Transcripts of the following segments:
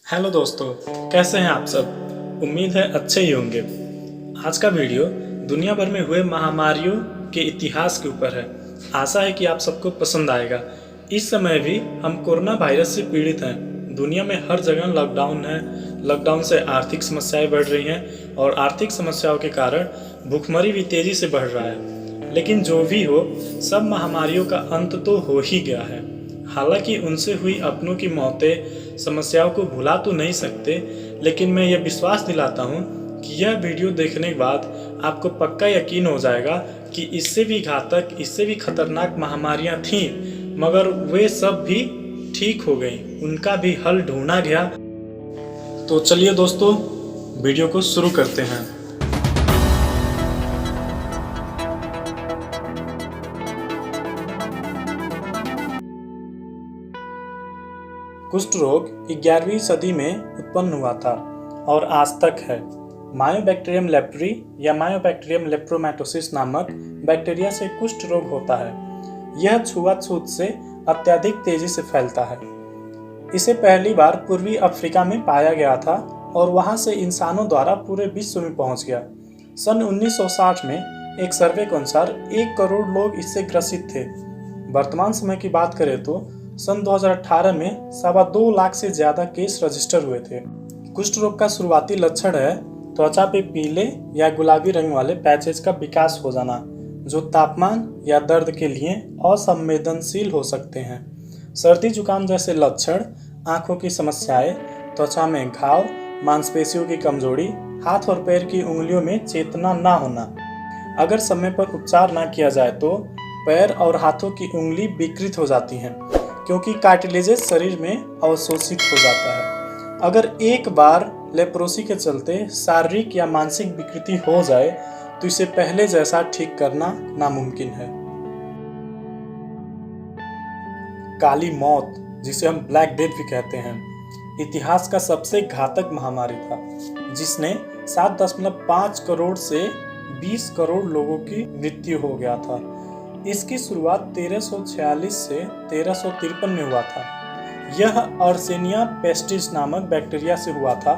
Hello दोस्तों, कैसे हैं आप सब। उम्मीद है अच्छे ही होंगे। आज का वीडियो दुनिया भर में हुए महामारियों के इतिहास के ऊपर है। आशा है कि आप सबको पसंद आएगा। इस समय भी हम कोरोना वायरस से पीड़ित हैं। दुनिया में हर जगह लॉकडाउन है। लॉकडाउन से आर्थिक समस्याएं बढ़ रही हैं और आर्थिक समस्याओं के कारण भूखमरी भी तेजी से बढ़ रहा है। लेकिन जो भी हो, सब महामारियों का अंत तो हो ही गया है। हालांकि उनसे हुई अपनों की मौतें समस्याओं को भुला तो नहीं सकते, लेकिन मैं ये विश्वास दिलाता हूँ कि यह वीडियो देखने के बाद आपको पक्का यकीन हो जाएगा कि इससे भी घातक, इससे भी खतरनाक महामारियाँ थीं, मगर वे सब भी ठीक हो गई, उनका भी हल ढूंढा गया। तो चलिए दोस्तों, वीडियो को शुरू करते हैं। कुष्ठ रोग 11वीं सदी में उत्पन्न हुआ था और आज तक है। मायोबैक्टीरियम लेप्री या मायोबैक्टीरियम लेप्रोमैटोसिस नामक बैक्टीरिया से कुष्ठ रोग होता है। यह छुआछूत से अत्यधिक तेजी से फैलता है। इसे पहली बार पूर्वी अफ्रीका में पाया गया था और वहां से इंसानों द्वारा पूरे विश्व में पहुंच गया। सन 1960 में एक सर्वे के अनुसार 1 करोड़ लोग इससे ग्रसित थे। वर्तमान समय की बात करें तो सन 2018 में 2.25 लाख से ज्यादा केस रजिस्टर हुए थे। कुष्ठ रोग का शुरुआती लक्षण है त्वचा पे पीले या गुलाबी रंग वाले पैचेज का विकास हो जाना, जो तापमान या दर्द के लिए असंवेदनशील हो सकते हैं। सर्दी जुकाम जैसे लक्षण, आंखों की समस्याएं, त्वचा में घाव, मांसपेशियों की कमजोरी, हाथ और पैर की उंगलियों में चेतना न होना। अगर समय पर उपचार न किया जाए तो पैर और हाथों की उंगली विकृत हो जाती हैं, क्योंकि कार्टिलेजेस शरीर में अवशोषित हो जाता है। अगर एक बार लेप्रोसी के चलते शारीरिक या मानसिक विकृति हो जाए तो इसे पहले जैसा ठीक करना नामुमकिन है। काली मौत, जिसे हम ब्लैक डेथ भी कहते हैं, इतिहास का सबसे घातक महामारी था, जिसने 7.5 करोड़ से 20 करोड़ लोगों की मृत्यु हो गया था। इसकी शुरुआत 1346 से 1353 में हुआ था। यह अर्सेनिया पेस्टिस नामक बैक्टीरिया से हुआ था।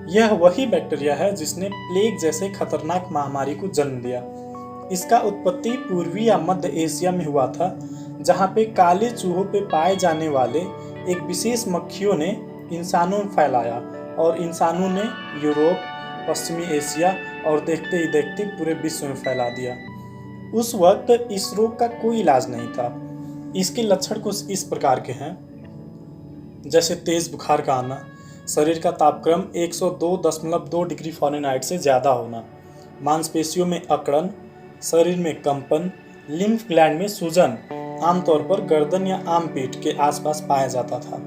यह वही बैक्टीरिया है जिसने प्लेग जैसे खतरनाक महामारी को जन्म दिया। इसका उत्पत्ति पूर्वी या मध्य एशिया में हुआ था, जहां पे काले चूहों पे पाए जाने वाले एक विशेष मक्खियों ने इंसानों में फैलाया और इंसानों ने यूरोप, पश्चिमी एशिया और देखते ही देखते पूरे विश्व में फैला दिया। उस वक्त इस रोग का कोई इलाज नहीं था। इसके लक्षण कुछ इस प्रकार के हैं, जैसे तेज बुखार का आना, शरीर का तापक्रम 102.2 डिग्री फ़ारेनहाइट से ज़्यादा होना, मांसपेशियों में अकड़न, शरीर में कंपन, लिम्फ ग्लैंड में सूजन, आमतौर पर गर्दन या आर्मपिट के आसपास पाया जाता था।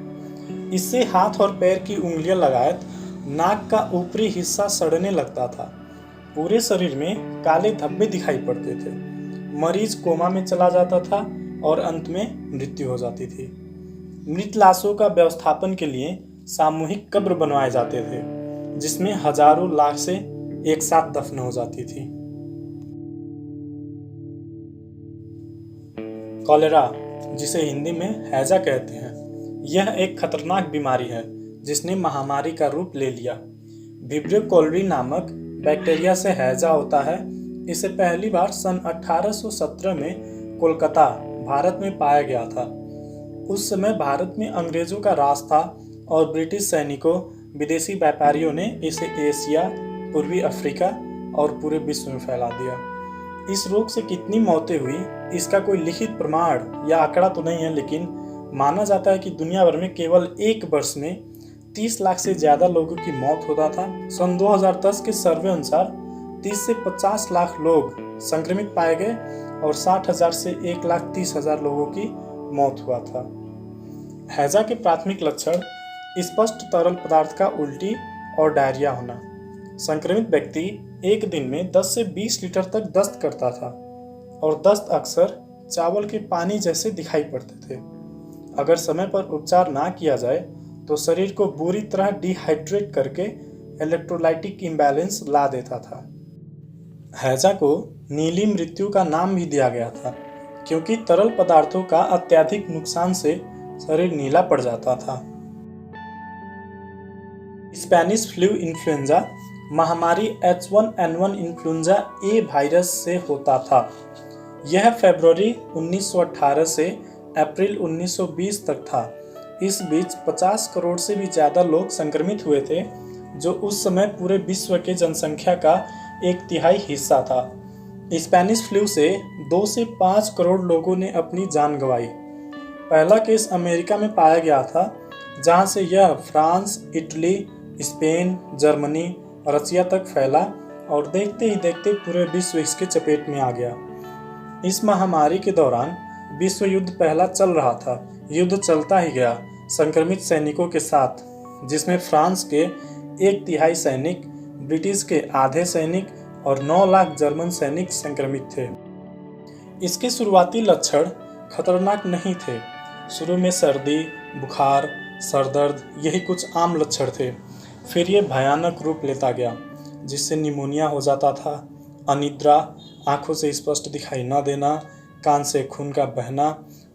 इससे हाथ और पैर की उंगलियां लगायत नाक का ऊपरी हिस्सा सड़ने लगता था। पूरे शरीर में काले धब्बे दिखाई पड़ते थे। मरीज कोमा में चला जाता था और अंत में मृत्यु हो जाती थी। मृत लाशों का व्यवस्थापन के लिए सामूहिक कब्र बनवाए जाते थे, जिसमें हजारों लाशें एक साथ दफन हो जाती थी। कॉलेरा, जिसे हिंदी में हैजा कहते हैं, यह एक खतरनाक बीमारी है जिसने महामारी का रूप ले लिया। विब्रियो कोलरी नामक बैक्टीरिया से हैजा होता है। इसे पहली बार सन 1817 में कोलकाता, भारत में पाया गया था। उस समय भारत में अंग्रेजों का राज था और ब्रिटिश सैनिकों, विदेशी व्यापारियों ने इसे एशिया, पूर्वी अफ्रीका और पूरे विश्व में फैला दिया। इस रोग से कितनी मौतें हुई, इसका कोई लिखित प्रमाण या आंकड़ा तो नहीं है, लेकिन माना जाता है कि दुनिया भर में केवल एक वर्ष में 30 लाख से ज्यादा लोगों की मौत होता था। सन 2010 के सर्वे अनुसार 30 से 50 लाख लोग संक्रमित पाए गए और 60,000 से 1,30,000 लोगों की मौत हुआ था। हैजा के प्राथमिक लक्षण स्पष्ट तरल पदार्थ का उल्टी और डायरिया होना। संक्रमित व्यक्ति एक दिन में 10 से 20 लीटर तक दस्त करता था और दस्त अक्सर चावल के पानी जैसे दिखाई पड़ते थे। अगर समय पर उपचार ना किया जाए तो शरीर को बुरी तरह डिहाइड्रेट करके इलेक्ट्रोलाइटिक इम्बैलेंस ला देता था। हैजा को नीली मृत्यु का नाम भी दिया गया था, क्योंकि तरल पदार्थों का अत्यधिक नुकसान से शरीर नीला पड़ जाता था। स्पेनिश फ्लू इन्फ्लुएंजा महामारी H1N1 इन्फ्लुएंजा ए वायरस से होता था। यह फरवरी 1918 से अप्रैल 1920 तक था। इस बीच 50 करोड़ से भी ज़्यादा लोग संक्रमित हुए थे, जो उस समय पूरे विश्व के जनसंख्या का 1/3 हिस्सा था। स्पेनिश फ्लू से 2 से 5 करोड़ लोगों ने अपनी जान गंवाई। पहला केस अमेरिका में पाया गया था, जहां से यह फ्रांस, इटली, स्पेन, जर्मनी, रसिया तक फैला और देखते ही देखते पूरे विश्व इसके चपेट में आ गया। इस महामारी के दौरान विश्व युद्ध पहला चल रहा था। युद्ध चलता ही गया संक्रमित सैनिकों के साथ, जिसमें फ्रांस के 1/3 सैनिक, ब्रिटिश के आधे सैनिक और 9 लाख जर्मन सैनिक संक्रमित थे। इसके शुरुआती लक्षण खतरनाक नहीं थे। शुरू में सर्दी, बुखार, सरदर्द यही कुछ आम लक्षण थे। फिर ये भयानक रूप लेता गया, जिससे निमोनिया हो जाता था, अनिद्रा, आंखों से स्पष्ट दिखाई न देना, कान से खून का बहना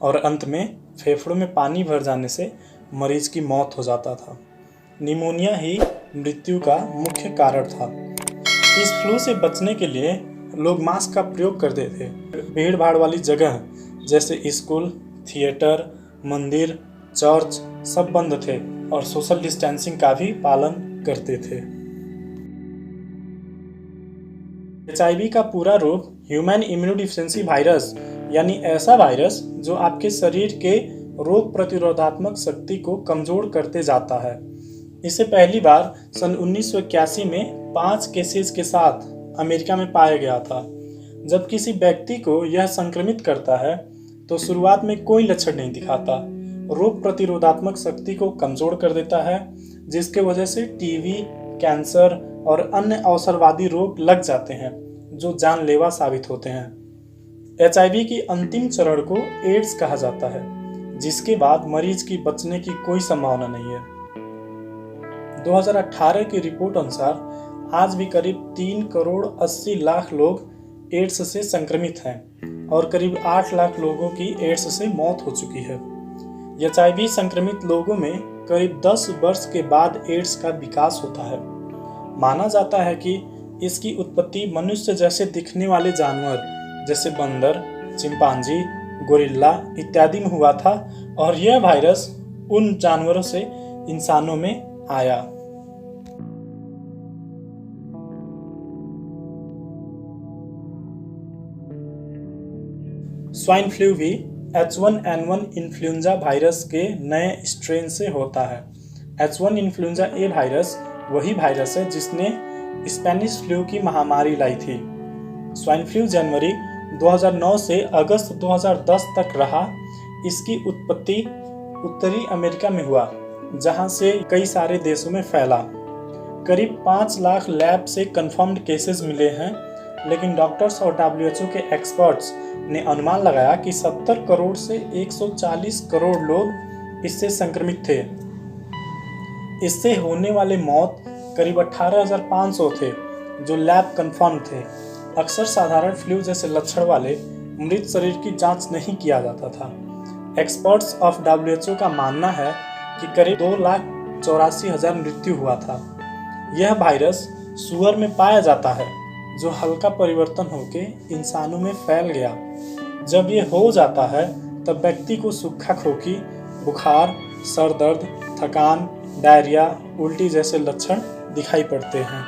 और अंत में फेफड़ों में पानी भर जाने से मरीज की मौत हो जाता था। निमोनिया ही मृत्यु का मुख्य कारण था। इस फ्लू से बचने के लिए लोग मास्क का प्रयोग करते थे। भीड़ भाड़ वाली जगह जैसे स्कूल, थिएटर, मंदिर, चर्च सब बंद थे और सोशल डिस्टेंसिंग का भी पालन करते थे। HIV का पूरा रूप ह्यूमन इम्यूनोडेफिशिएंसी वायरस, यानी ऐसा वायरस जो आपके शरीर के रोग प्रतिरोधात्मक शक्ति को कमजोर करते जाता है। इसे पहली बार सन 1981 में 5 केसेस के साथ अमेरिका में पाया गया था। जब किसी व्यक्ति को यह संक्रमित करता है तो शुरुआत में कोई लक्षण नहीं दिखाता, रोग प्रतिरोधात्मक शक्ति को कमजोर कर देता है, जिसके वजह से टीबी, कैंसर और अन्य अवसरवादी रोग लग जाते हैं जो जानलेवा साबित होते हैं। HIV की अंतिम चरण को एड्स कहा जाता है, जिसके बाद मरीज की बचने की कोई संभावना नहीं है। 2018 की रिपोर्ट अनुसार आज भी करीब 3 करोड़ 80 लाख लोग एड्स से संक्रमित हैं और करीब 8 लाख लोगों की एड्स से मौत हो चुकी है। HIV संक्रमित लोगों में करीब 10 वर्ष के बाद एड्स का विकास होता है। माना जाता है कि इसकी उत्पत्ति मनुष्य जैसे दिखने वाले जानवर जैसे बंदर, चिंपांजी, गोरिल्ला इत्यादि में हुआ था और यह वायरस उन जानवरों से इंसानों में आया। स्वाइन फ्लू भी H1N1 इन्फ्लुएंजा वायरस के नए स्ट्रेन से होता है। H1 इन्फ्लुएंजा ए वायरस वही वायरस है जिसने स्पेनिश फ्लू की महामारी लाई थी। स्वाइन फ्लू जनवरी 2009 से अगस्त 2010 तक रहा। इसकी उत्पत्ति उत्तरी अमेरिका में हुआ, जहां से कई सारे देशों में फैला। करीब 5 लाख लैब से कंफर्म्ड केसेस मिले हैं, लेकिन डॉक्टर्स और WHO के एक्सपर्ट्स ने अनुमान लगाया कि 70 करोड़ से 140 करोड़ लोग इससे संक्रमित थे। इससे होने वाले मौत करीब 18,500 थे, जो लैब कंफर्म थे। अक्सर साधारण फ्लू जैसे लक्षण वाले मृत शरीर की जांच नहीं किया जाता था। एक्सपर्ट्स ऑफ WHO का मानना है कि करीब 2,84,000 मृत्यु हुआ था। यह वायरस सुअर में पाया जाता है, जो हल्का परिवर्तन होकर इंसानों में फैल गया। जब ये हो जाता है तब व्यक्ति को सूखा खोखी, बुखार, सर दर्द, थकान, डायरिया, उल्टी जैसे लक्षण दिखाई पड़ते हैं।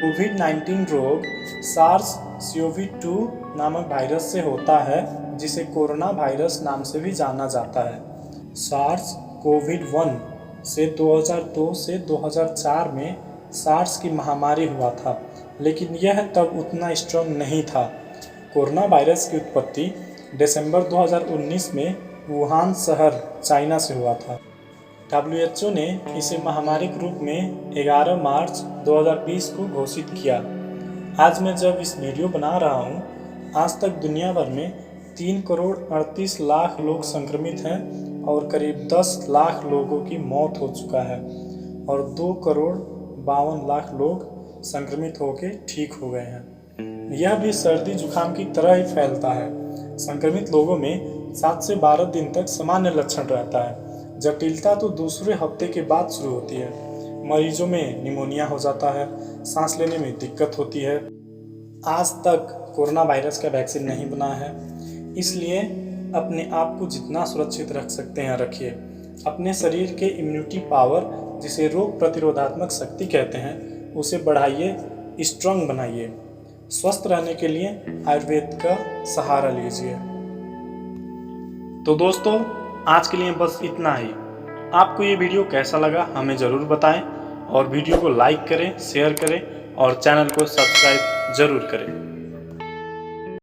कोविड-19 रोग SARS-CoV-2 नामक वायरस से होता है, जिसे कोरोना वायरस नाम से भी जाना जाता है। SARS-CoV-1 से 2002 से 2004 में सार्स की महामारी हुआ था, लेकिन यह तब उतना स्ट्रांग नहीं था। कोरोना वायरस की उत्पत्ति दिसंबर 2019 में वुहान शहर, चाइना से हुआ था। WHO ने इसे महामारी के रूप में 11 मार्च 2020 को घोषित किया। आज मैं जब इस वीडियो बना रहा हूँ, आज तक दुनिया भर में 3 करोड़ 38 लाख लोग संक्रमित हैं और करीब 10 लाख लोगों की मौत हो चुका है और 2 करोड़ 52 लाख लोग संक्रमित होकर ठीक हो गए हैं। यह भी सर्दी जुकाम की तरह ही फैलता है। संक्रमित लोगों में 7 से 12 दिन तक सामान्य लक्षण रहता है, जटिलता तो दूसरे हफ्ते के बाद शुरू होती है। मरीजों में निमोनिया हो जाता है, सांस लेने में दिक्कत होती है। आज तक कोरोना वायरस का वैक्सीन नहीं बना है, इसलिए अपने आप को जितना सुरक्षित रख सकते हैं रखिए। अपने शरीर के इम्यूनिटी पावर, जिसे रोग प्रतिरोधात्मक शक्ति कहते हैं, उसे बढ़ाइए, स्ट्रांग बनाइए। स्वस्थ रहने के लिए आयुर्वेद का सहारा लीजिए। तो दोस्तों, आज के लिए बस इतना ही। आपको ये वीडियो कैसा लगा हमें ज़रूर बताएं और वीडियो को लाइक करें, शेयर करें और चैनल को सब्सक्राइब ज़रूर करें।